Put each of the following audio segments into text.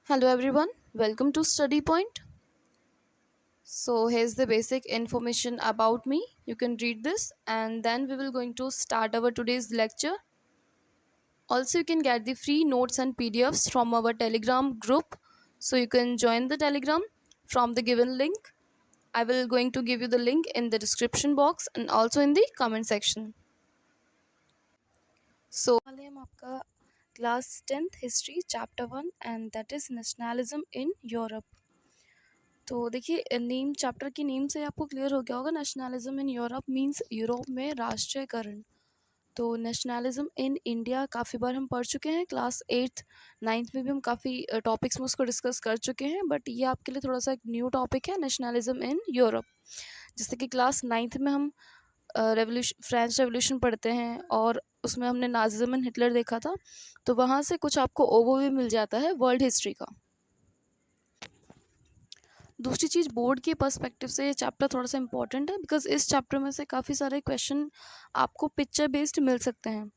Hello everyone, welcome to Study Point. So here's the basic information about me. You can read this and then we will going to start our today's lecture. Also you can get the free notes and PDFs from our Telegram group. So you can join the Telegram from the given link. I will going to give you the link in the description box and also in the comment section. So वाले हम आपका class 10th history chapter 1 and that is nationalism in Europe. तो देखिए name chapter की name से आपको clear हो गया होगा, nationalism in Europe means Europe में राष्ट्रीयकरण। तो नेशनलिज्म इन इंडिया काफ़ी बार हम पढ़ चुके हैं, क्लास 8th 9th में भी हम काफ़ी टॉपिक्स में उसको डिस्कस कर चुके हैं, बट ये आपके लिए थोड़ा सा एक न्यू टॉपिक है, नेशनलिज्म इन यूरोप। जैसे कि क्लास 9th में हम फ्रेंच रेवोल्यूशन पढ़ते हैं और उसमें हमने नाजिज्म एंड हिटलर देखा था, तो वहाँ से कुछ आपको ओवरव्यू मिल जाता है वर्ल्ड हिस्ट्री का। दूसरी चीज़, बोर्ड के पर्सपेक्टिव से ये चैप्टर थोड़ा सा इंपॉर्टेंट है, बिकॉज इस चैप्टर में से काफ़ी सारे क्वेश्चन आपको पिक्चर बेस्ड मिल सकते हैं।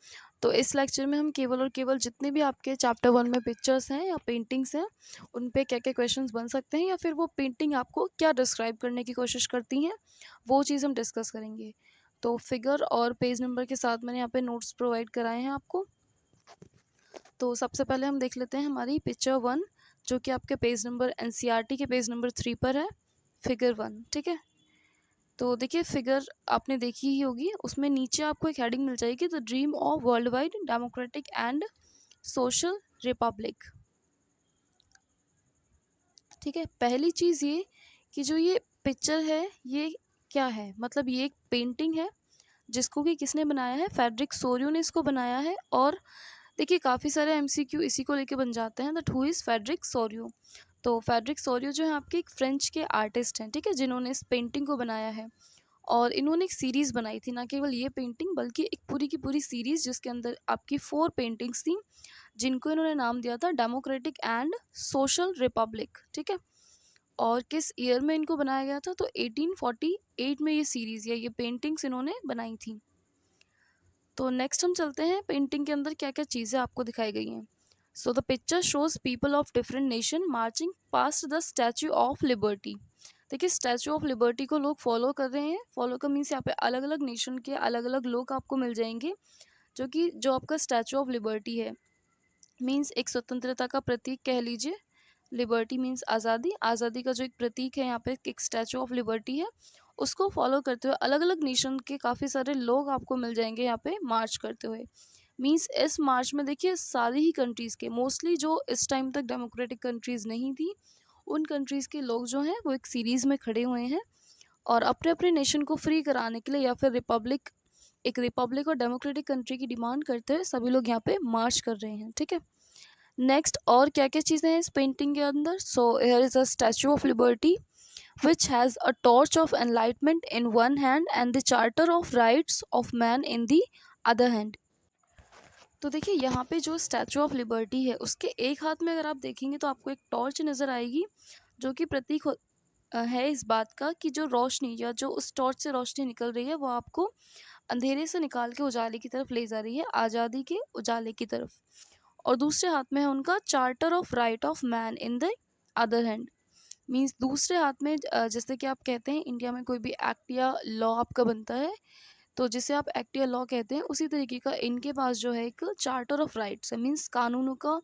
तो इस लेक्चर में हम केवल और केवल जितने भी आपके चैप्टर 1 में पिक्चर्स हैं या पेंटिंग्स हैं, उन पे क्या क्या क्वेश्चंस बन सकते हैं या फिर वो पेंटिंग आपको क्या डिस्क्राइब करने की कोशिश करती हैं, वो चीज़ हम डिस्कस करेंगे। तो फिगर और पेज नंबर के साथ मैंने यहाँ पे नोट्स प्रोवाइड कराए हैं आपको। तो सबसे पहले हम देख लेते हैं हमारी पिक्चर 1, जो कि आपके पेज नंबर एनसीईआरटी के पेज नंबर 3 पर है, फिगर 1। ठीक है, तो देखिए फिगर आपने देखी ही होगी, उसमें नीचे आपको एक हेडिंग मिल जाएगी, the dream of world wide democratic and social Republic. ठीक है, पहली चीज़ ये कि जो ये पिक्चर है ये क्या है, मतलब ये एक पेंटिंग है जिसको कि किसने बनाया है, फ्रेडरिक सोरियो ने इसको बनाया है। और देखिए काफ़ी सारे एमसीक्यू इसी को लेके बन जाते हैं, that who is Frederick Sorio. तो फ्रेडरिक सोरियो जो है आपके एक फ्रेंच के आर्टिस्ट हैं, ठीक है, जिन्होंने इस पेंटिंग को बनाया है। और इन्होंने एक सीरीज़ बनाई थी, ना केवल ये पेंटिंग बल्कि एक पूरी की पूरी सीरीज़, जिसके अंदर आपकी 4 पेंटिंग्स थी, जिनको इन्होंने नाम दिया था डेमोक्रेटिक एंड सोशल रिपब्लिक। ठीक है, और किस ईयर में इनको बनाया गया था, तो 1848 में ये सीरीज़ या ये पेंटिंग्स इन्होंने बनाई थी। तो नेक्स्ट हम चलते हैं, पेंटिंग के अंदर क्या क्या चीज़ें आपको दिखाई गई हैं। So the picture shows people of different nation marching past the statue of liberty. देखिए स्टैचू ऑफ लिबर्टी को लोग फॉलो कर रहे हैं, फॉलो का मीन्स यहाँ पे अलग अलग नेशन के अलग अलग लोग आपको मिल जाएंगे, जो आपका स्टैचू ऑफ लिबर्टी है, मीन्स एक स्वतंत्रता का प्रतीक कह लीजिए। लिबर्टी मीन्स आज़ादी, आज़ादी का जो एक प्रतीक है यहाँ पे एक स्टैचू ऑफ लिबर्टी है, उसको फॉलो करते हुए अलग अलग नेशन के काफ़ी सारे लोग आपको मिल जाएंगे यहाँ पे मार्च करते हुए। मीन्स इस मार्च में देखिए सारी ही कंट्रीज़ के, मोस्टली जो इस टाइम तक डेमोक्रेटिक कंट्रीज़ नहीं थी, उन कंट्रीज़ के लोग जो हैं वो एक सीरीज़ में खड़े हुए हैं और अपने अपने नेशन को फ्री कराने के लिए या फिर एक रिपब्लिक और डेमोक्रेटिक कंट्री की डिमांड करते हुए सभी लोग यहाँ पे मार्च कर रहे हैं। ठीक है, नेक्स्ट और क्या क्या चीज़ें हैं इस पेंटिंग के अंदर। So here is a statue of liberty which has a torch of enlightenment in one hand and the charter of rights of man in the other hand। तो देखिए यहाँ पे जो स्टैचू ऑफ लिबर्टी है, उसके एक हाथ में अगर आप देखेंगे तो आपको एक टॉर्च नज़र आएगी, जो कि है इस बात का कि जो रोशनी या जो उस टॉर्च से रोशनी निकल रही है वो आपको अंधेरे से निकाल के उजाले की तरफ ले जा रही है, आज़ादी के उजाले की तरफ। और दूसरे हाथ में है उनका charter of right of man in the other hand. Means दूसरे हाथ में जैसे कि आप कहते हैं इंडिया में कोई भी एक्ट या लॉ आपका बनता है, तो जिसे आप एक्ट या लॉ कहते हैं, उसी तरीके का इनके पास जो है एक चार्टर ऑफ राइट्स है, मीन्स कानूनों का,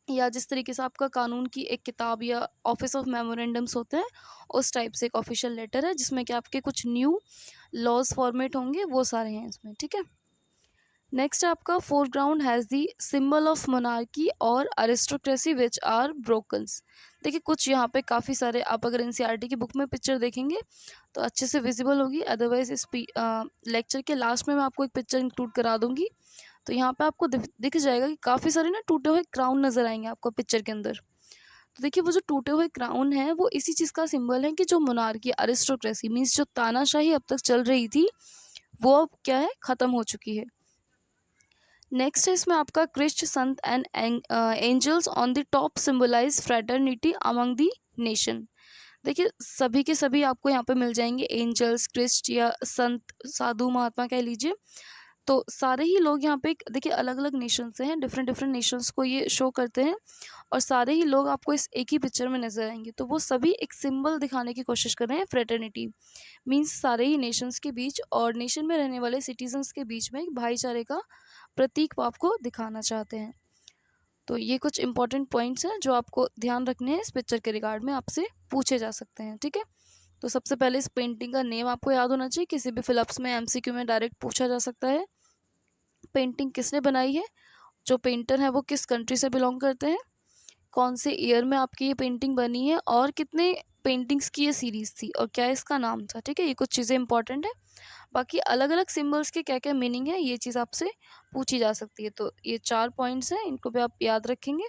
या जिस तरीके से आपका कानून की एक किताब या ऑफिस ऑफ मेमोरेंडम्स होते हैं, उस टाइप से एक ऑफिशियल लेटर है जिसमें कि आपके कुछ न्यू लॉज फॉर्मेट होंगे, वो सारे हैं इसमें। ठीक है, नेक्स्ट आपका foreground has the symbol of monarchy और अरिस्टोक्रेसी विच आर ब्रोकन्स। देखिए कुछ यहाँ पे काफ़ी सारे, आप अगर एनसीईआरटी की बुक में पिक्चर देखेंगे तो अच्छे से विजिबल होगी, अदरवाइज इस लेक्चर के लास्ट में मैं आपको एक पिक्चर इंक्लूड करा दूंगी, तो यहाँ पे आपको दिख जाएगा कि काफ़ी सारे ना टूटे हुए क्राउन नज़र आएंगे आपको पिक्चर के अंदर। तो देखिए वो जो टूटे हुए क्राउन है वो इसी चीज़ का सिंबल है कि जो मोनार्की अरिस्टोक्रेसी मीन्स जो तानाशाही अब तक चल रही थी, वो अब क्या है, ख़त्म हो चुकी है। नेक्स्ट है इसमें आपका Christ saint and angels on the top symbolize fraternity among the nation. देखिए सभी के सभी आपको यहाँ पे मिल जाएंगे, एंजल्स, क्रिस्ट या संत, साधु, महात्मा कह लीजिए, तो सारे ही लोग यहाँ पे देखिए अलग अलग नेशन से हैं, डिफरेंट डिफरेंट नेशंस को ये शो करते हैं और सारे ही लोग आपको इस एक ही पिक्चर में नजर आएंगे। तो वो सभी एक सिंबल दिखाने की कोशिश कर रहे हैं, फ्रेटर्निटी मीन्स सारे ही नेशंस के बीच और नेशन में रहने वाले सिटीजन्स के बीच में एक भाईचारे का प्रतीक वो आपको दिखाना चाहते हैं। तो ये कुछ इंपॉर्टेंट पॉइंट्स हैं जो आपको ध्यान रखने हैं, इस पिक्चर के रिगार्ड में आपसे पूछे जा सकते हैं। ठीक है, तो सबसे पहले इस पेंटिंग का नेम आपको याद होना चाहिए, किसी भी फिलअप्स में एमसीक्यू में डायरेक्ट पूछा जा सकता है। पेंटिंग किसने बनाई है, जो पेंटर है वो किस कंट्री से बिलोंग करते हैं, कौन से ईयर में आपकी ये पेंटिंग बनी है और कितने पेंटिंग्स की ये सीरीज थी और क्या इसका नाम था। ठीक है, ये कुछ चीज़ें इंपॉर्टेंट है। बाकी अलग अलग सिम्बल्स के क्या क्या मीनिंग है ये चीज़ आपसे पूछी जा सकती है। तो ये 4 पॉइंट्स हैं, इनको भी आप याद रखेंगे,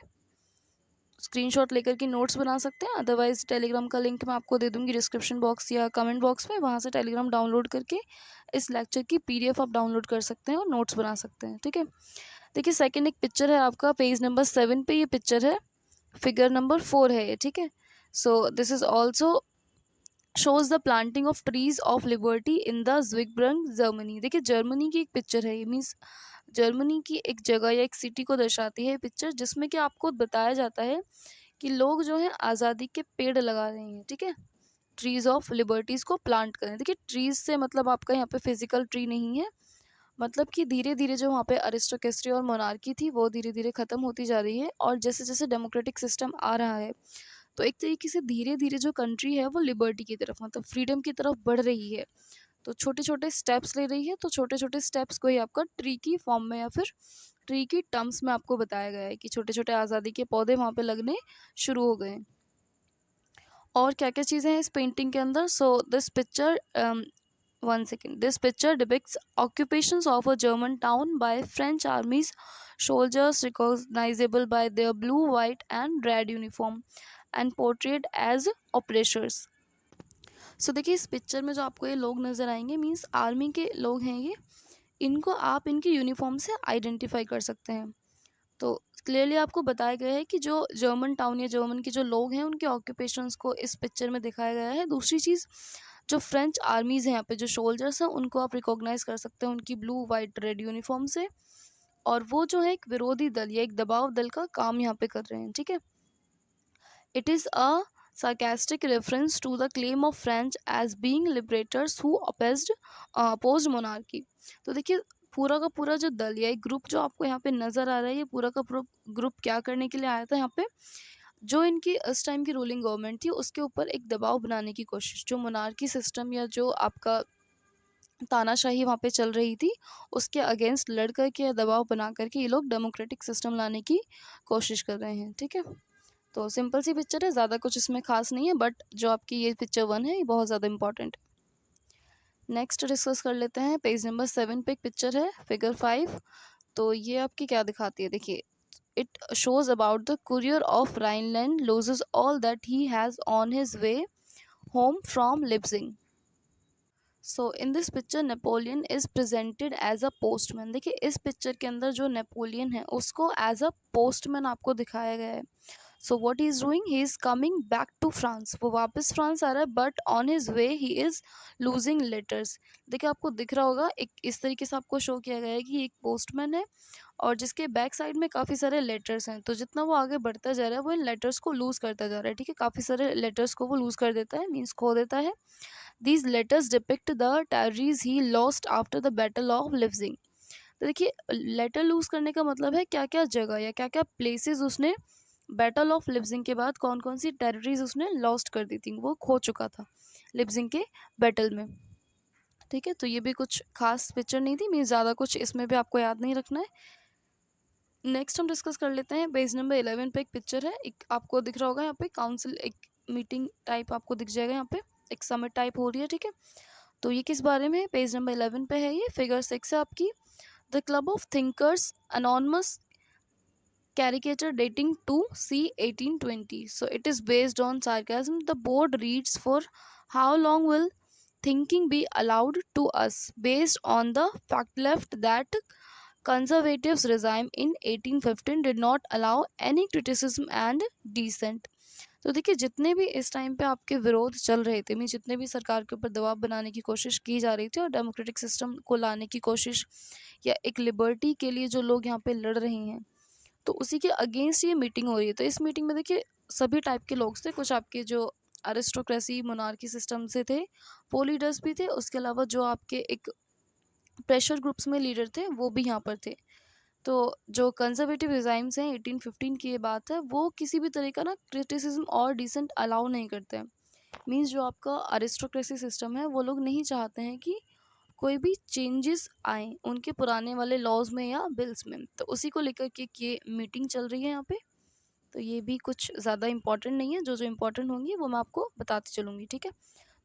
स्क्रीनशॉट लेकर के नोट्स बना सकते हैं। अदरवाइज टेलीग्राम का लिंक मैं आपको दे दूंगी डिस्क्रिप्शन बॉक्स या कमेंट बॉक्स में, वहाँ से टेलीग्राम डाउनलोड करके इस लेक्चर की पीडीएफ आप डाउनलोड कर सकते हैं और नोट्स बना सकते हैं। ठीक है, देखिए सेकंड एक पिक्चर है आपका पेज नंबर 7 पे, ये पिक्चर है, फिगर नंबर 4 है ये। ठीक है, so this is also shows the planting of trees of liberty in the Zweibrücken Germany. देखिए जर्मनी की एक पिक्चर है ये, मीन्स जर्मनी की एक जगह या एक सिटी को दर्शाती है पिक्चर, जिसमें कि आपको बताया जाता है कि लोग जो हैं आज़ादी के पेड़ लगा रहे हैं। ठीक है, ट्रीज ऑफ लिबर्टीज़ को प्लांट करें। देखिए ट्रीज से मतलब आपका यहाँ पे फिजिकल ट्री नहीं है, मतलब कि धीरे धीरे जो वहाँ पे अरिस्टोक्रेसी और मोनार्की थी वो धीरे धीरे ख़त्म होती जा रही है और जैसे जैसे डेमोक्रेटिक सिस्टम आ रहा है तो एक तरीके से धीरे धीरे जो कंट्री है वो लिबर्टी की तरफ मतलब फ्रीडम की तरफ बढ़ रही है। तो छोटे छोटे स्टेप्स ले रही है, तो छोटे छोटे स्टेप्स को ही आपका ट्री की फॉर्म में या फिर ट्री की टर्म्स में आपको बताया गया है कि छोटे छोटे आज़ादी के पौधे वहाँ पे लगने शुरू हो गए। और क्या क्या चीज़ें हैं इस पेंटिंग के अंदर, so this picture one second, this picture depicts occupations of a German town by French army's soldiers recognizable by their blue, white and red uniform and portrayed as oppressors. So देखिए इस picture में जो आपको ये लोग नज़र आएंगे means army के लोग हैं ये, इनको आप इनके यूनिफॉर्म से आइडेंटिफाई कर सकते हैं। तो क्लियरली आपको बताया गया है कि जो जर्मन टाउन या जर्मन के जो लोग हैं उनके ऑक्यूपेशंस को इस पिक्चर में दिखाया गया है। दूसरी चीज़, जो फ्रेंच आर्मीज़ हैं यहाँ पे जो सोल्जर्स हैं उनको आप रिकॉग्नाइज कर सकते हैं उनकी ब्लू वाइट रेड यूनिफॉर्म से, और वो जो है एक विरोधी दल या एक दबाव दल का काम यहाँ पे कर रहे हैं। ठीक है, it is a sarcastic reference to the claim of French as being liberators who opposed monarchy। तो देखिए पूरा का पूरा जो दल या एक ग्रुप जो आपको यहाँ पे नज़र आ रहा है, ये पूरा का पूरा ग्रुप क्या करने के लिए आया था यहाँ पे, जो इनकी इस टाइम की रूलिंग गवर्नमेंट थी उसके ऊपर एक दबाव बनाने की कोशिश, जो मोनार्की सिस्टम या जो आपका तानाशाही वहाँ पे चल रही थी उसके अगेंस्ट लड़ कर के या दबाव बना करके ये लोग डेमोक्रेटिक सिस्टम लाने की कोशिश कर रहे हैं। ठीक है, तो सिंपल सी पिक्चर है, ज़्यादा कुछ इसमें खास नहीं है, बट जो आपकी ये पिक्चर 1 है ये बहुत ज़्यादा इंपॉर्टेंट है। नेक्स्ट डिस्कस कर लेते हैं, पेज नंबर 7 पे एक पिक्चर है फिगर 5। तो ये आपकी क्या दिखाती है, देखिए it shows about the courier of Rhineland loses all that he has on his way home from Leipzig. So in this picture Napoleon is presented as a postman. देखिए इस पिक्चर के अंदर जो नेपोलियन है उसको एज अ पोस्टमैन आपको दिखाया गया है। So what he is doing, he is coming back to France, वो वापस फ्रांस आ रहा है, but on his way he is losing letters. देखिए आपको दिख रहा होगा एक इस तरीके से आपको शो किया गया है कि एक पोस्टमैन है और जिसके बैक साइड में काफ़ी सारे लेटर्स हैं। तो जितना वो आगे बढ़ता जा रहा है वो इन लेटर्स को लूज़ करता जा रहा है। ठीक है, काफ़ी सारे लेटर्स को वो लूज़ कर देता है, मीन्स खो देता है। These letters depict the territories he lost after the Battle of Leipzig। तो देखिए लेटर लूज करने का मतलब है क्या क्या जगह या क्या क्या प्लेसेस उसने बैटल ऑफ लिप्जिंग के बाद कौन कौन सी टेरिटरीज उसने लॉस्ट कर दी थी, वो खो चुका था लिप्जिंग के बैटल में। ठीक है, तो ये भी कुछ खास पिक्चर नहीं थी, मीन ज़्यादा कुछ इसमें भी आपको याद नहीं रखना है। नेक्स्ट हम डिस्कस कर लेते हैं, पेज नंबर 11 पे एक पिक्चर है, एक आपको दिख रहा होगा यहाँ पे काउंसिल, एक मीटिंग टाइप आपको दिख जाएगा, यहाँ पे एक समिट टाइप हो रही है। ठीक है, तो ये किस बारे में है, पेज नंबर 11 पे है, ये फिगर 6 है आपकी। The club of thinkers anonymous caricature dating to c 1820, so it is based on sarcasm. The board reads, for how long will thinking be allowed to us, based on the fact left that conservatives regime in 1815 did not allow any criticism and dissent। तो देखिए जितने भी इस time पे आपके विरोध चल रहे थे, मीन जितने भी सरकार के ऊपर दबाव बनाने की कोशिश की जा रही थी और डेमोक्रेटिक सिस्टम को लाने की कोशिश या एक लिबर्टी के लिए जो लोग यहाँ पे लड़ रहे हैं, तो उसी के अगेंस्ट ये मीटिंग हो रही है। तो इस मीटिंग में देखिए सभी टाइप के लोग थे, कुछ आपके जो अरिस्टोक्रेसी मोनार्की सिस्टम से थे वो लीडर्स भी थे, उसके अलावा जो आपके एक प्रेशर ग्रुप्स में लीडर थे वो भी यहाँ पर थे। तो जो कंजर्वेटिव रिजाइम्स हैं 1815 की ये बात है, वो किसी भी तरह का ना क्रिटिसिज्म और डिसेंट अलाउ नहीं करते हैं। मीन्स जो आपका अरिस्टोक्रेसी सिस्टम है वो लोग नहीं चाहते हैं कि कोई भी चेंजेस आए उनके पुराने वाले लॉज में या बिल्स में। तो उसी को लेकर के ये मीटिंग चल रही है यहाँ पे। तो ये भी कुछ ज़्यादा इंपॉर्टेंट नहीं है, जो जो इम्पोर्टेंट होंगी वो मैं आपको बताती चलूँगी, ठीक है।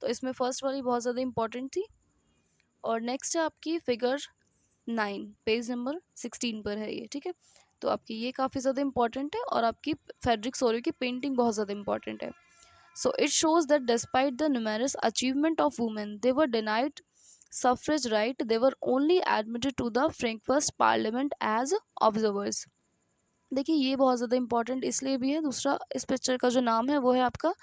तो इसमें फर्स्ट वाली बहुत ज़्यादा इंपॉर्टेंट थी। और नेक्स्ट है आपकी फिगर 9, पेज नंबर 16 पर है ये, ठीक है। तो आपकी ये काफ़ी ज़्यादा इंपॉर्टेंट है और आपकी फेडरिक सोरियो की पेंटिंग बहुत ज़्यादा इंपॉर्टेंट है। So it shows that despite the numerous achievement of women, they were denied suffrage right. They were only admitted to the Frankfurt Parliament as observers. देखिए ये बहुत ज़्यादा इंपॉर्टेंट इसलिए भी है, दूसरा इस पिक्चर का जो नाम है वो है आपका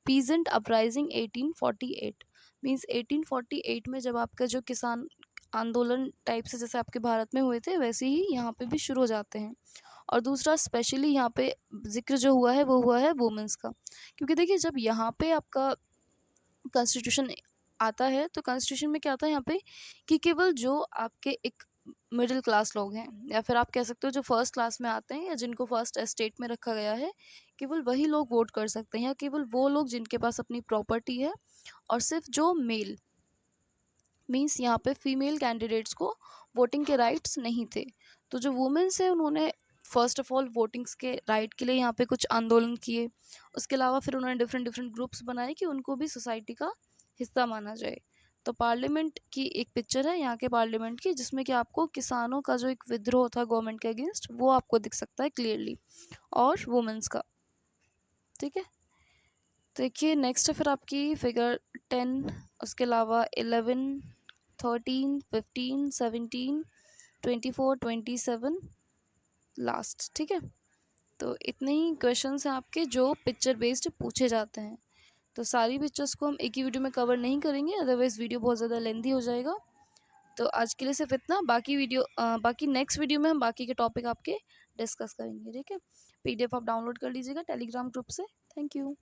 पीजेंट अपराइजिंग 1848। मीन्स 1848 में जब आपका जो किसान आंदोलन टाइप से जैसे आपके भारत में हुए थे वैसे ही यहाँ पे भी शुरू हो जाते हैं। और दूसरा स्पेशली यहाँ पे जिक्र जो हुआ है वो हुआ है वुमेंस का, क्योंकि देखिए जब यहाँ पे आपका कॉन्स्टिट्यूशन आता है तो कॉन्स्टिट्यूशन में क्या आता है यहाँ पे कि केवल जो आपके एक मिडिल क्लास लोग हैं या फिर आप कह सकते हो जो फर्स्ट क्लास में आते हैं या जिनको फर्स्ट एस्टेट में रखा गया है, केवल वही लोग वोट कर सकते हैं, या केवल वो लोग जिनके पास अपनी प्रॉपर्टी है, और सिर्फ जो मेल मीन्स यहाँ पे फीमेल कैंडिडेट्स को वोटिंग के राइट्स नहीं थे। तो जो वुमेन्स है उन्होंने फर्स्ट ऑफ ऑल वोटिंग्स के राइट के लिए यहाँ पे कुछ आंदोलन किए, उसके अलावा फिर उन्होंने डिफरेंट डिफरेंट ग्रुप्स बनाए कि उनको भी सोसाइटी का हिस्सा माना जाए। तो पार्लियामेंट की एक पिक्चर है यहाँ के पार्लियामेंट की, जिसमें कि आपको किसानों का जो एक विद्रोह था गवर्नमेंट के अगेंस्ट वो आपको दिख सकता है क्लियरली, और वुमेन्स का, ठीक है। देखिए नेक्स्ट है फिर आपकी फिगर 10, उसके अलावा 11, 13, 15, 17, 24, 27 लास्ट, ठीक है। तो इतने ही क्वेश्चंस हैं आपके जो पिक्चर बेस्ड पूछे जाते हैं। तो सारी पिक्चर्स को हम एक ही वीडियो में कवर नहीं करेंगे, अदरवाइज़ वीडियो बहुत ज़्यादा लेंथी हो जाएगा। तो आज के लिए सिर्फ इतना, बाकी नेक्स्ट वीडियो में हम बाकी के टॉपिक आपके डिस्कस करेंगे, ठीक है। PDF आप डाउनलोड कर लीजिएगा टेलीग्राम ग्रुप से। Thank you.